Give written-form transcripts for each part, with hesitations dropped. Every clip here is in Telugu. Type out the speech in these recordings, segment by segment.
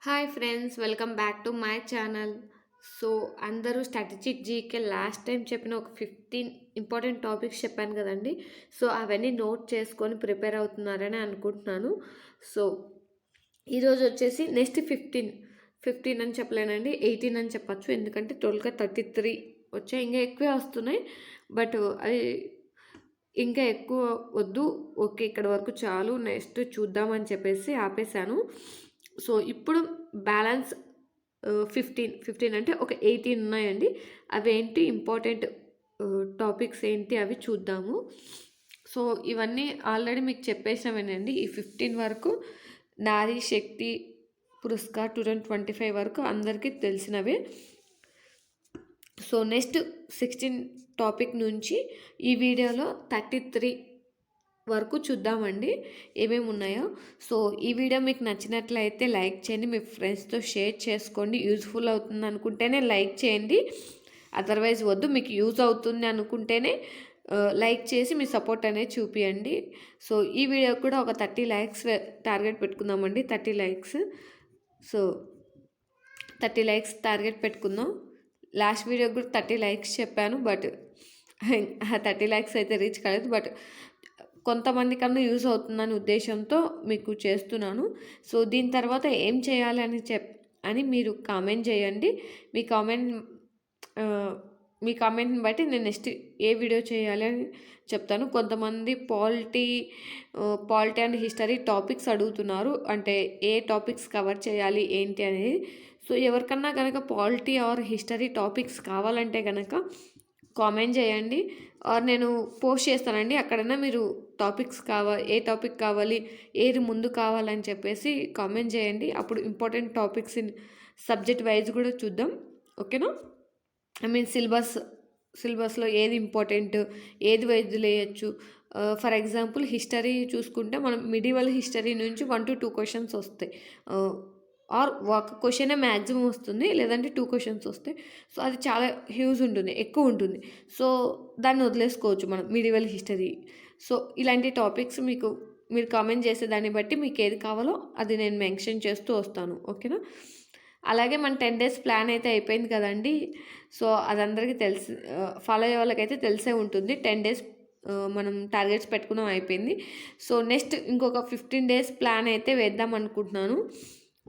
Hi friends, welcome back to my channel. So అందరూ స్ట్రాటజిక్ జీకే లాస్ట్ టైం చెప్పిన ఒక 15 ఇంపార్టెంట్ టాపిక్స్ చెప్పాను కదండి. సో అవన్నీ నోట్ చేసుకొని ప్రిపేర్ అవుతున్నారని అనుకుంటున్నాను. సో ఈరోజు వచ్చేసి నెక్స్ట్ 15 అని చెప్పలేనండి, 18 అని చెప్పచ్చు. ఎందుకంటే 33 వచ్చాయి, ఇంకా ఎక్కువే వస్తున్నాయి. బట్ అది ఇంకా ఎక్కువ వద్దు, ఓకే ఇక్కడ వరకు చాలు, నెక్స్ట్ చూద్దామని చెప్పేసి ఆపేశాను. సో ఇప్పుడు బ్యాలెన్స్ 15 అంటే ఒక 18 ఉన్నాయండి. అవేంటి ఇంపార్టెంట్ టాపిక్స్ ఏంటి అవి చూద్దాము. సో ఇవన్నీ ఆల్రెడీ మీకు చెప్పేసినవేనండి. ఈ 15 వరకు నారీ శక్తి పురస్కార్ 2025 వరకు అందరికీ తెలిసినవే. సో నెక్స్ట్ 16 టాపిక్ నుంచి ఈ వీడియోలో 33 వరకు చూద్దామండి ఏమేమి ఉన్నాయో. సో ఈ వీడియో మీకు నచ్చినట్లయితే లైక్ చేయండి, మీ ఫ్రెండ్స్తో షేర్ చేసుకోండి. యూజ్ఫుల్ అవుతుంది అనుకుంటేనే లైక్ చేయండి, అదర్వైజ్ వద్దు. మీకు యూజ్ అవుతుంది అనుకుంటేనే లైక్ చేసి మీ సపోర్ట్ అనేది చూపియండి. సో ఈ వీడియో కూడా ఒక 30 లైక్స్ టార్గెట్ పెట్టుకుందామండి. 30 లైక్స్. సో 30 లైక్స్ టార్గెట్ పెట్టుకుందాం. లాస్ట్ వీడియో కూడా 30 లైక్స్ చెప్పాను, బట్ 30 లైక్స్ అయితే రీచ్ కాలేదు. బట్ కొంతమంది కన్నా యూజ్ అవుతుందని ఉద్దేశంతో మీకు చేస్తున్నాను. సో దీని తర్వాత ఏం చేయాలి అని మీరు కామెంట్ చేయండి. మీ కామెంట్ని బట్టి నేను నెక్స్ట్ ఏ వీడియో చేయాలి అని చెప్తాను. కొంతమంది పాలిటీ అండ్ హిస్టరీ టాపిక్స్ అడుగుతున్నారు, అంటే ఏ టాపిక్స్ కవర్ చేయాలి ఏంటి అనేది. సో ఎవరికన్నా కనుక పాలిటీ ఆర్ హిస్టరీ టాపిక్స్ కావాలంటే కనుక కామెంట్ చేయండి, ఆర్ నేను పోస్ట్ చేస్తానండి. అక్కడైనా మీరు ఏ టాపిక్ కావాలి, ఏది ముందు కావాలని చెప్పేసి కామెంట్ చేయండి. అప్పుడు ఇంపార్టెంట్ టాపిక్స్ సబ్జెక్ట్ వైజ్ కూడా చూద్దాం. ఓకేనా? సిలబస్లో ఏది ఇంపార్టెంట్, ఏది వదిలేయచ్చు. ఫర్ ఎగ్జాంపుల్ హిస్టరీ చూసుకుంటే మనం మిడివల్ హిస్టరీ నుంచి 1 to 2 క్వశ్చన్స్ వస్తాయి, ఆర్ ఒక క్వశ్చనే మ్యాక్సిమం వస్తుంది, లేదంటే 2 క్వశ్చన్స్ వస్తాయి. సో అది చాలా హ్యూజ్ ఉంటుంది, ఎక్కువ ఉంటుంది. సో దాన్ని వదిలేసుకోవచ్చు మనం మిడివల్ హిస్టరీ. సో ఇలాంటి టాపిక్స్ మీరు కామెంట్ చేసే దాన్ని బట్టి మీకు ఏది కావాలో అది నేను మెన్షన్ చేస్తూ వస్తాను. ఓకేనా? అలాగే మన 10 days ప్లాన్ అయితే అయిపోయింది కదండి. సో అది అందరికీ ఫాలో అయ్యే వాళ్ళకైతే తెలిసే ఉంటుంది. 10 days మనం టార్గెట్స్ పెట్టుకున్నాం, అయిపోయింది. సో నెక్స్ట్ ఇంకొక 15 days ప్లాన్ అయితే వేద్దాం అనుకుంటున్నాను.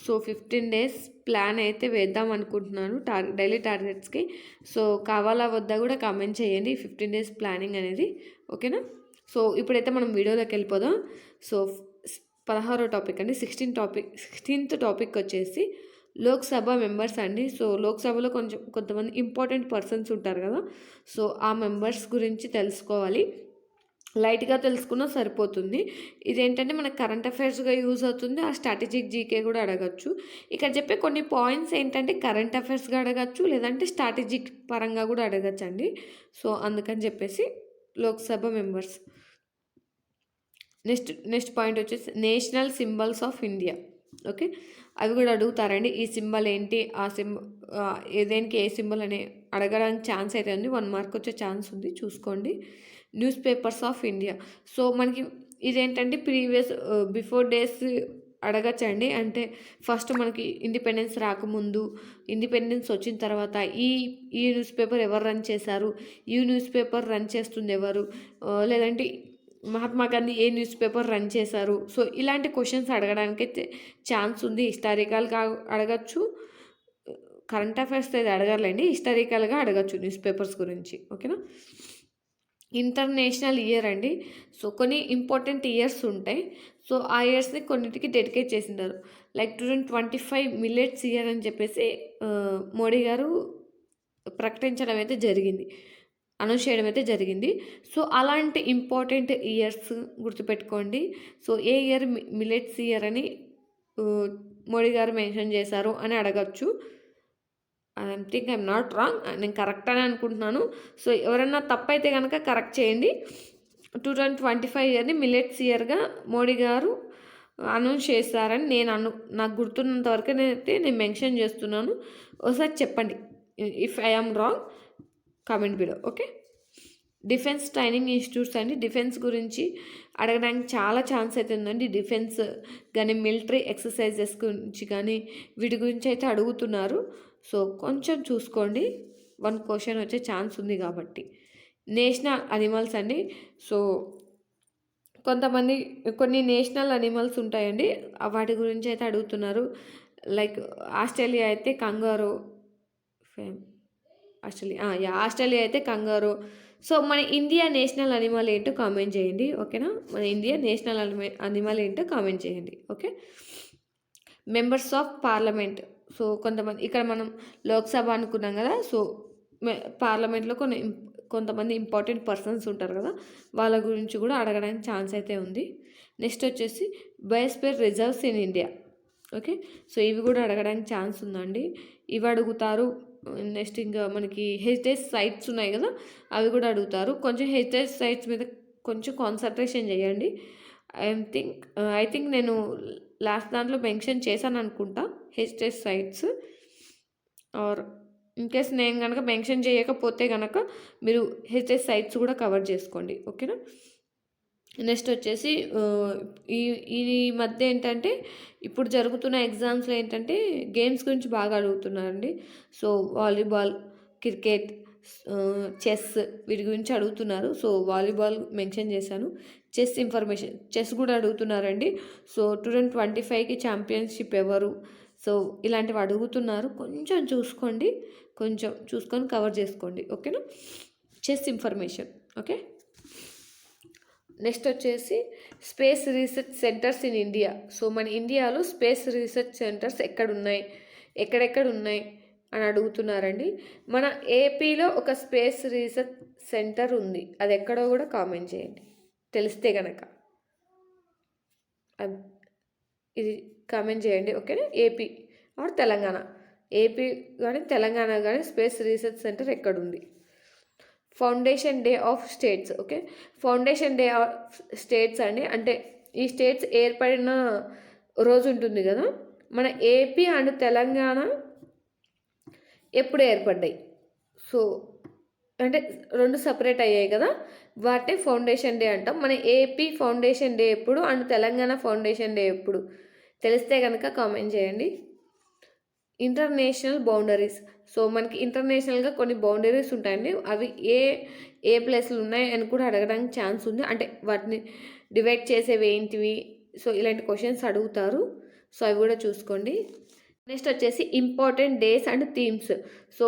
సో 15 days ప్లాన్ అయితే వేద్దాం అనుకుంటున్నాను డైలీ టార్గెట్స్కి. సో కావాలా వద్దా కూడా కామెంట్ చేయండి 15 days ప్లానింగ్ అనేది. ఓకేనా? సో ఇప్పుడైతే మనం వీడియోలోకి వెళ్ళిపోదాం. సో 16వ టాపిక్ అండి. 16th టాపిక్ వచ్చేసి లోక్సభ మెంబర్స్ అండి. సో లోక్సభలో కొంతమంది ఇంపార్టెంట్ పర్సన్స్ ఉంటారు కదా. సో ఆ మెంబర్స్ గురించి తెలుసుకోవాలి. లైట్గా తెలుసుకున్నా సరిపోతుంది. ఇదేంటంటే మనకు కరెంట్ అఫైర్స్గా యూజ్ అవుతుంది, ఆ స్ట్రాటజిక్ జీకే కూడా అడగచ్చు. ఇక్కడ చెప్పే కొన్ని పాయింట్స్ ఏంటంటే కరెంట్ అఫైర్స్గా అడగచ్చు, లేదంటే స్ట్రాటజిక్ పరంగా కూడా అడగచ్చు అండి. సో అందుకని చెప్పేసి లోక్సభ మెంబర్స్. నెక్స్ట్ పాయింట్ వచ్చేసి national symbols of India. Okay, అవి కూడా అడుగుతారండి. ఈ సింబల్ ఏంటి, ఆ దేనికి ఏ సింబల్ అని అడగడానికి ఛాన్స్ అయితే ఉంది. 1 మార్క్ వచ్చే ఛాన్స్ ఉంది, చూసుకోండి. News papers of India. So మనకి ఇదేంటంటే బిఫోర్ డేస్ అడగచ్చండి. అంటే ఫస్ట్ మనకి ఇండిపెండెన్స్ రాకముందు, ఇండిపెండెన్స్ వచ్చిన తర్వాత ఈ న్యూస్ పేపర్ ఎవరు రన్ చేశారు, ఈ న్యూస్ పేపర్ రన్ చేస్తుంది ఎవరు, లేదంటే మహాత్మా గాంధీ ఏ న్యూస్ పేపర్ రన్ చేశారు. సో ఇలాంటి క్వశ్చన్స్ అడగడానికి అయితే ఛాన్స్ ఉంది. హిస్టారికల్గా అడగచ్చు, కరెంట్ అఫైర్స్ అయితే అడగలేండి, హిస్టారికల్గా అడగచ్చు న్యూస్ పేపర్స్ గురించి. ఓకేనా? ఇంటర్నేషనల్ ఇయర్ అండి. సో కొన్ని ఇంపార్టెంట్ ఇయర్స్ ఉంటాయి. సో ఆ ఇయర్స్ని కొన్నిటికి డెడికేట్ చేసింటారు. లైక్ 2025 మిల్లెట్స్ ఇయర్ అని చెప్పేసి మోడీ గారు ప్రకటించడం అయితే జరిగింది, అనౌన్స్ చేయడం అయితే జరిగింది. సో అలాంటి ఇంపార్టెంట్ ఇయర్స్ గుర్తుపెట్టుకోండి. సో ఏ ఇయర్ మిల్లెట్స్ ఇయర్ అని మోడీ గారు మెన్షన్ చేశారు అని అడగచ్చు. ఐఎమ్ నాట్ రాంగ్, నేను కరెక్ట్ అని అనుకుంటున్నాను. సో ఎవరైనా తప్పైతే కనుక కరెక్ట్ చేయండి. 2025 ఇయర్ని మిల్లెట్స్ ఇయర్గా మోడీ గారు అనౌన్స్ చేస్తారని నాకు గుర్తున్నంత వరకు నేను మెన్షన్ చేస్తున్నాను. ఒకసారి చెప్పండి, if I'm wrong comment below. Okay, defence training institutes అండి. డిఫెన్స్ గురించి అడగడానికి చాలా ఛాన్స్ అయితే ఉందండి. డిఫెన్స్ కానీ, మిలిటరీ ఎక్సర్సైజెస్ గురించి కానీ, వీటి గురించి అయితే అడుగుతున్నారు. సో, కొంచెం చూసుకోండి. 1 క్వెషన్ వచ్చే ఛాన్స్ ఉంది కాబట్టి. నేషనల్ అనిమల్స్ అండి. సో, కొన్ని నేషనల్ అనిమల్స్ ఉంటాయండి. వాటి గురించి అయితే అడుగుతున్నారు. లైక్ ఆస్ట్రేలియా అయితే కంగారో ఫేమ్ ఆస్ట్రేలియా అయితే కంగారో. సో, మన ఇండియా నేషనల్ అనిమల్ ఏంటో కామెంట్ చేయండి. ఓకేనా? మన ఇండియా నేషనల్ అనిమల్ ఏంటో కామెంట్ చేయండి. Okay. Members of parliament. So, కొంతమంది ఇక్కడ మనం లోక్సభ అనుకున్నాం కదా. సో, పార్లమెంట్లో కొంతమంది ఇంపార్టెంట్ పర్సన్స్ ఉంటారు కదా, వాళ్ళ గురించి కూడా అడగడానికి ఛాన్స్ అయితే ఉంది. నెక్స్ట్ వచ్చేసి biosphere reserves in India. Okay. So, ఇవి కూడా అడగడానికి ఛాన్స్ ఉందండి. ఇవి అడుగుతారు. నెక్స్ట్ ఇంకా మనకి హెరిటేజ్ సైట్స్ ఉన్నాయి కదా, అవి కూడా అడుగుతారు. కొంచెం హెరిటేజ్ సైట్స్ మీద కొంచెం కాన్సన్ట్రేషన్ చేయండి. ఐ థింక్ నేను లాస్ట్ దాంట్లో మెన్షన్ చేశాను అనుకుంటా హెరిటేజ్ సైట్స్. ఆర్ ఇన్కేస్ నేను కనుక మెన్షన్ చేయకపోతే కనుక మీరు హెరిటేజ్ సైట్స్ కూడా కవర్ చేసుకోండి. ఓకేనా? నెక్స్ట్ వచ్చేసి ఈ ఈ మధ్య ఏంటంటే ఇప్పుడు జరుగుతున్న ఎగ్జామ్స్లో ఏంటంటే గేమ్స్ గురించి బాగా అడుగుతున్నారండి. సో, వాలీబాల్, క్రికెట్, చెస్ వీటి గురించి అడుగుతున్నారు. సో, వాలీబాల్ మెన్షన్ చేశాను. చెస్ కూడా అడుగుతున్నారండి. సో, 2025కి ఛాంపియన్షిప్ ఎవరు? సో, ఇలాంటివి అడుగుతున్నారు. కొంచెం చూసుకొని కవర్ చేసుకోండి. ఓకేనా? Chess information. ఓకే. నెక్స్ట్ వచ్చేసి space research centres in India. So, మన ఇండియాలో స్పేస్ రీసెర్చ్ సెంటర్స్ ఎక్కడెక్కడ ఉన్నాయి అని అడుగుతున్నారండి. మన ఏపీలో ఒక స్పేస్ రీసెర్చ్ సెంటర్ ఉంది. అది ఎక్కడో కూడా కామెంట్ చేయండి తెలిస్తే కనుక. ఇది కామెంట్ చేయండి. ఓకేనా? AP are Telangana. ఏపీ కానీ తెలంగాణ కానీ స్పేస్ రీసెర్చ్ సెంటర్ ఎక్కడుంది? Foundation day of states. Okay. Foundation day of states అండి. అంటే ఈ స్టేట్స్ ఏర్పడిన రోజు ఉంటుంది కదా, మన ఏపీ అండ్ తెలంగాణ ఎప్పుడు ఏర్పడ్డాయి? సో, అంటే 2 సపరేట్ అయ్యాయి కదా, వాటే ఫౌండేషన్ డే అంటాం. మన ఏపీ ఫౌండేషన్ డే ఎప్పుడు అండ్ తెలంగాణ ఫౌండేషన్ డే ఎప్పుడు తెలిస్తే కనుక కామెంట్ చేయండి. International boundaries. సో, మనకి ఇంటర్నేషనల్గా కొన్ని బౌండరీస్ ఉంటాయండి. అవి ఏ ప్లేస్లు ఉన్నాయి అని కూడా అడగడానికి ఛాన్స్ ఉంది. అంటే వాటిని డివైడ్ చేసేవి ఏంటివి? సో, ఇలాంటి క్వశ్చన్స్ అడుగుతారు. సో, అవి కూడా చూసుకోండి. నెక్స్ట్ వచ్చేసి important days and themes. So,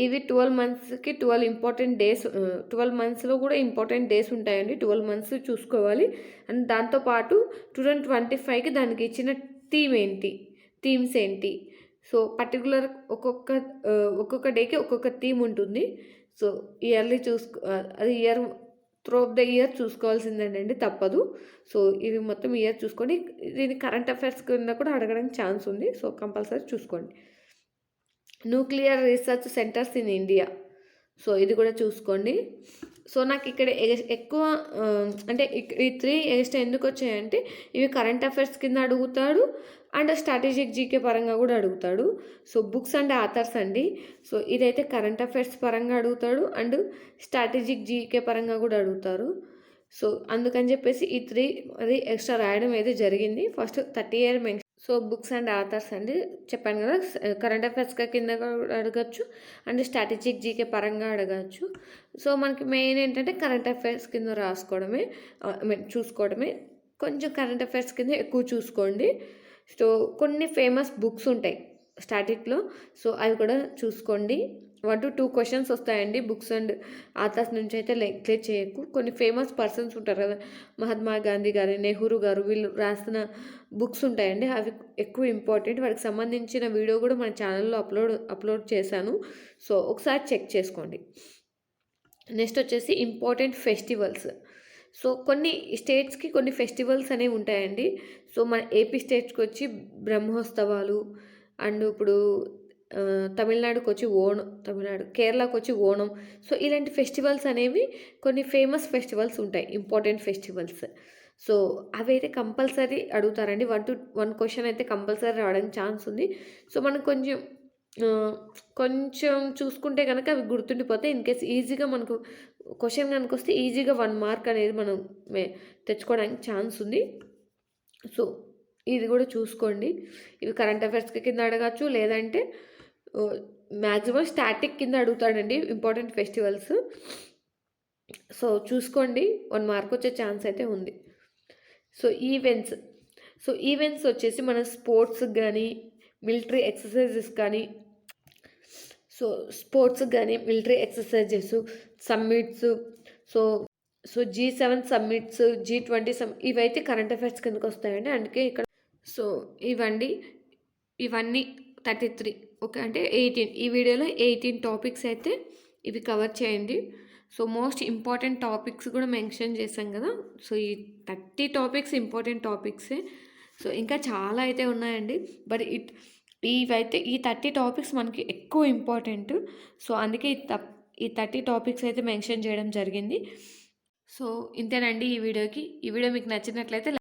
ఇవి 12 మంత్స్కి 12 ఇంపార్టెంట్ డేస్. 12 మంత్స్లో కూడా ఇంపార్టెంట్ డేస్ ఉంటాయండి. 12 మంత్స్ చూసుకోవాలి. అండ్ దాంతోపాటు 2025కి దానికి ఇచ్చిన థీమ్స్ ఏంటి? సో, పర్టికులర్ ఒక్కొక్క డేకి ఒక్కొక్క థీమ్ ఉంటుంది. సో, ఇయర్లీ అది త్రూ ఆఫ్ ద ఇయర్ చూసుకోవాల్సిందేనండి, తప్పదు. సో, ఇది మొత్తం ఇయర్ చూసుకోండి. దీని కరెంట్ అఫైర్స్ కింద కూడా అడగడానికి ఛాన్స్ ఉంది. సో, కంపల్సరీ చూసుకోండి. Nuclear research centres in India. So, ఇది కూడా చూసుకోండి. సో, నాకు ఇక్కడ ఎక్కువ అంటే ఈ 3 ఎక్స్ట్రా ఎందుకు వచ్చాయంటే ఇవి కరెంట్ అఫైర్స్ కింద అడుగుతాడు అండ్ స్ట్రాటజిక్ జీకే పరంగా కూడా అడుగుతాడు. సో, బుక్స్ అండ్ ఆథర్స్ అండి. సో, ఇదైతే కరెంట్ అఫైర్స్ పరంగా అడుగుతాడు అండ్ స్ట్రాటజిక్ జీకే పరంగా కూడా అడుగుతారు. సో, అందుకని చెప్పేసి ఈ 3 అది ఎక్స్ట్రా రాయడం అయితే జరిగింది. First 30 year so, books and authors అండి. చెప్పాను కదా, కరెంట్ అఫైర్స్ కింద కూడా అడగచ్చు అండ్ స్ట్రాటజిక్ జీకే పరంగా అడగచ్చు. సో, మనకి మెయిన్ ఏంటంటే కరెంట్ అఫైర్స్ కింద చూసుకోవడమే. కొంచెం కరెంట్ అఫైర్స్ కింద ఎక్కువ చూసుకోండి. సో, కొన్ని ఫేమస్ బుక్స్ ఉంటాయి స్టాటిక్లో. సో, అవి కూడా చూసుకోండి. 1 to 2 క్వశ్చన్స్ వస్తాయండి బుక్స్ అండ్ ఆథర్స్ నుంచి అయితే నెగ్లెక్ట్ చేయకు. కొన్ని ఫేమస్ పర్సన్స్ ఉంటారు కదా, మహాత్మా గాంధీ గారు, నెహ్రూ గారు, వీళ్ళు రాసిన బుక్స్ ఉంటాయండి. అవి ఎక్కువ ఇంపార్టెంట్. వాటికి సంబంధించిన వీడియో కూడా మన ఛానల్లో అప్లోడ్ చేశాను. సో, ఒకసారి చెక్ చేసుకోండి. నెక్స్ట్ వచ్చేసి ఇంపార్టెంట్ ఫెస్టివల్స్. సో, కొన్ని స్టేట్స్కి కొన్ని ఫెస్టివల్స్ అనేవి ఉంటాయండి. సో, మన ఏపీ స్టేట్స్కి వచ్చి బ్రహ్మోత్సవాలు అండ్ ఇప్పుడు తమిళనాడుకి వచ్చి కేరళకు వచ్చి ఓణం. సో, ఇలాంటి ఫెస్టివల్స్ అనేవి కొన్ని ఫేమస్ ఫెస్టివల్స్ ఉంటాయి, ఇంపార్టెంట్ ఫెస్టివల్స్. సో, అవైతే కంపల్సరీ అడుగుతారండి. 1 క్వశ్చన్ అయితే కంపల్సరీ రావడానికి ఛాన్స్ ఉంది. సో, మనం కొంచెం చూసుకుంటే కనుక అవి గుర్తుండిపోతాయి. ఇన్కేస్ ఈజీగా మనకు క్వశ్చన్ కనుకొస్తే ఈజీగా 1 మార్క్ అనేది మనం తెచ్చుకోవడానికి ఛాన్స్ ఉంది. సో ఇది కూడా చూసుకోండి. ఇవి కరెంట్ అఫైర్స్ కింద అడగచ్చు, లేదంటే మ్యాక్సిమం స్టాటిక్ కింద అడుగుతాడండి ఇంపార్టెంట్ ఫెస్టివల్స్. సో చూసుకోండి, 1 మార్క్ వచ్చే ఛాన్స్ అయితే ఉంది. సో ఈవెంట్స్ వచ్చేసి మన స్పోర్ట్స్కి కానీ, మిలిటరీ ఎక్సర్సైజెస్ కానీ, స్పోర్ట్స్కి కానీ, military exercises, summits, so G7 summits, G20 ఇవైతే కరెంట్ అఫైర్స్ కిందకి వస్తాయండి. అందుకే ఇక్కడ సో ఇవన్నీ 33 ఓకే, అంటే 18 ఈ వీడియోలో 18 టాపిక్స్ అయితే ఇవి కవర్ చేయండి. సో మోస్ట్ ఇంపార్టెంట్ టాపిక్స్ కూడా మెన్షన్ చేశాం కదా. సో ఈ 30 టాపిక్స్ ఇంపార్టెంట్ టాపిక్సే. సో ఇంకా చాలా అయితే ఉన్నాయండి, బట్ ఇవైతే ఈ 30 టాపిక్స్ మనకి ఎక్కువ ఇంపార్టెంట్. సో అందుకే ఈ 30 టాపిక్స్ అయితే మెన్షన్ చేయడం జరిగింది. సో ఇంతేనండి ఈ వీడియోకి. ఈ వీడియో మీకు నచ్చినట్లయితే